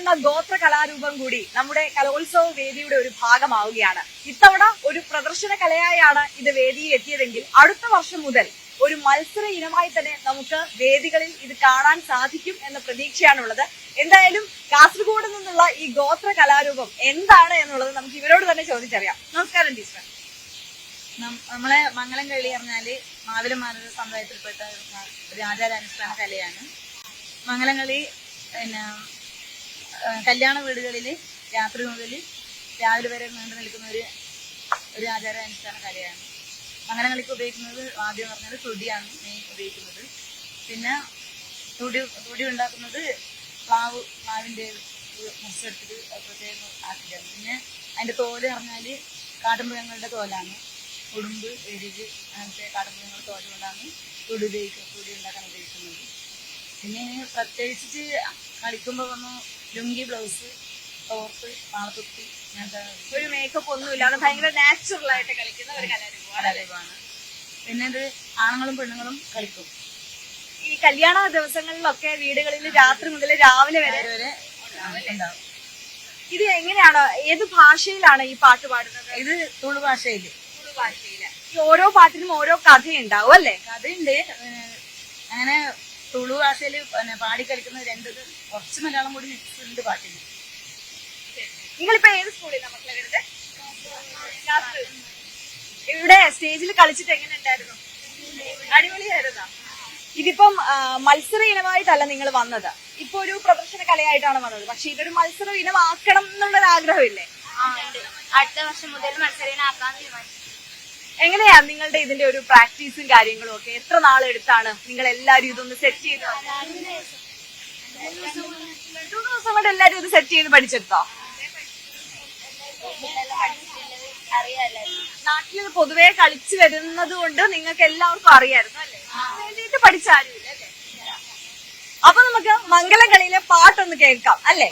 എന്ന ഗോത്ര കലാരൂപം കൂടി നമ്മുടെ കലോത്സവ വേദിയുടെ ഒരു ഭാഗമാവുകയാണ്. ഇത്തവണ ഒരു പ്രദർശന കലയായാണ് ഇത് വേദിയിൽ എത്തിയതെങ്കിൽ അടുത്ത വർഷം മുതൽ ഒരു മത്സര ഇനമായി തന്നെ നമുക്ക് വേദികളിൽ ഇത് കാണാൻ സാധിക്കും എന്ന പ്രതീക്ഷയാണുള്ളത്. എന്തായാലും കാസർഗോഡ് നിന്നുള്ള ഈ ഗോത്ര കലാരൂപം എന്താണ് എന്നുള്ളത് നമുക്ക് ഇവരോട് തന്നെ ചോദിച്ചറിയാം. നമസ്കാരം ടീച്ചർ. നമ്മളെ മംഗലം കളി പറഞ്ഞാല് മാവിലമാനവ സമുദായത്തിൽപ്പെട്ട ഒരു ആചാരാനുഷ്ഠാന കലയാണ്. മംഗലം കളി പിന്നെ കല്യാണ വീടുകളിൽ രാത്രി മുതൽ രാവിലെ വരെ നീണ്ടു നിൽക്കുന്ന ഒരു ആചാരാനുഷ്ഠാന കലയാണ്. മംഗലം കളിക്ക് ഉപയോഗിക്കുന്നത് ആദ്യം പറഞ്ഞാൽ തുടിയാണ് മെയിൻ ഉപയോഗിക്കുന്നത്. പിന്നെ തുടി ഉണ്ടാക്കുന്നത് പ്ലാവിന്റെ മുറിച്ചെടുത്തിട്ട് പ്രത്യേകം ആക്കിയിട്ടാണ്. പിന്നെ അതിന്റെ തോല് പറഞ്ഞാല് കാട്ടുമൃഗങ്ങളുടെ തോലാണ്. ഉടുമ്പ്, എരിവ് അങ്ങനത്തെ കാട്ടുമൃഗങ്ങളുടെ തോല് കൊണ്ടാണ് തുടി ഉണ്ടാക്കാൻ ഉപയോഗിക്കുന്നത്. പിന്നെ പ്രത്യേകിച്ച് കളിക്കുമ്പോൾ വന്നു ലുങ്കി, ബ്ലൗസ്, തോർത്ത്, പാളത്തുത്തി അങ്ങനത്തെ ഒരു മേക്കപ്പ് ഒന്നും ഇല്ലാതെ ഭയങ്കര നാച്ചുറൽ ആയിട്ട് കളിക്കുന്ന ഒരു കലാരൂപമാണ്. പിന്നെ ഇത് ആണുങ്ങളും പെണ്ണുങ്ങളും കളിക്കും. ഈ കല്യാണ ദിവസങ്ങളിലൊക്കെ വീടുകളിൽ രാത്രി മുതൽ രാവിലെ വരെ ഉണ്ടാവും. ഇത് എങ്ങനെയാണ്, ഏത് ഭാഷയിലാണ് ഈ പാട്ട് പാടുന്നത്? ഇത് തുളു ഭാഷയില്. ഈ ഓരോ പാട്ടിനും ഓരോ കഥയുണ്ടാവും അല്ലേ? കഥയുണ്ട്. അങ്ങനെ തുളു ഭാഷയില് പാടി കളിക്കുന്ന കുറച്ച് മലയാളം കൂടി മിക്സ് ഉണ്ട് പാട്ടിന്. നിങ്ങളിപ്പോ ഏത് സ്കൂളിൽ മക്കളെ വരുന്നത്? ഇവിടെ സ്റ്റേജിൽ കളിച്ചിട്ട് എങ്ങനെ ഉണ്ടായിരുന്നു? അടിപൊളിയായിരുന്നോ? ഇതിപ്പം മത്സര ഇനമായിട്ടല്ല നിങ്ങൾ വന്നത്, ഇപ്പൊ ഒരു പ്രദർശന കലയായിട്ടാണ് വന്നത്. പക്ഷെ ഇതൊരു മത്സര ഇനമാക്കണം എന്നുള്ളൊരു ആഗ്രഹമില്ലേ? അടുത്ത വർഷം മുതൽ മത്സര ഇനമാക്കാൻ തീരുമാനിച്ചു. എങ്ങനെയാ നിങ്ങളുടെ ഇതിന്റെ ഒരു പ്രാക്ടീസും കാര്യങ്ങളും ഒക്കെ? എത്ര നാളെടുത്താണ് നിങ്ങൾ എല്ലാരും ഇതൊന്ന് സെറ്റ് ചെയ്ത്? 2 ദിവസം കൊണ്ട് എല്ലാരും ഇത് സെറ്റ് ചെയ്ത് പഠിച്ചെടുത്തോ? നാട്ടിൽ പൊതുവെ കളിച്ചു വരുന്നത് കൊണ്ട് നിങ്ങൾക്ക് എല്ലാവർക്കും അറിയായിരുന്നു അല്ലേ? വേണ്ടിയിട്ട് പഠിച്ചാരുമില്ല അല്ലേ? അപ്പൊ നമുക്ക് മംഗലം കളിയിലെ പാട്ടൊന്ന് കേൾക്കാം അല്ലേ?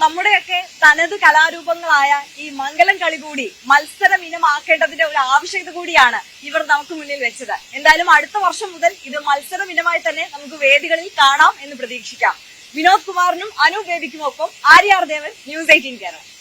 നമ്മുടെയൊക്കെ തനത് കലാരൂപങ്ങളായ ഈ മംഗലം കളി കൂടി മത്സരം ഇനമാക്കേണ്ടതിന്റെ ഒരു ആവശ്യകത കൂടിയാണ് ഇവർ നമുക്ക് മുന്നിൽ വെച്ചത്. എന്തായാലും അടുത്ത വർഷം മുതൽ ഇത് മത്സരം ഇനമായി തന്നെ നമുക്ക് വേദികളിൽ കാണാം എന്ന് പ്രതീക്ഷിക്കാം. വിനോദ് കുമാറിനും അനു ബേബിക്കുമൊപ്പം ആര്യാർ ദേവൻ, ന്യൂസ് 18 കേരളം.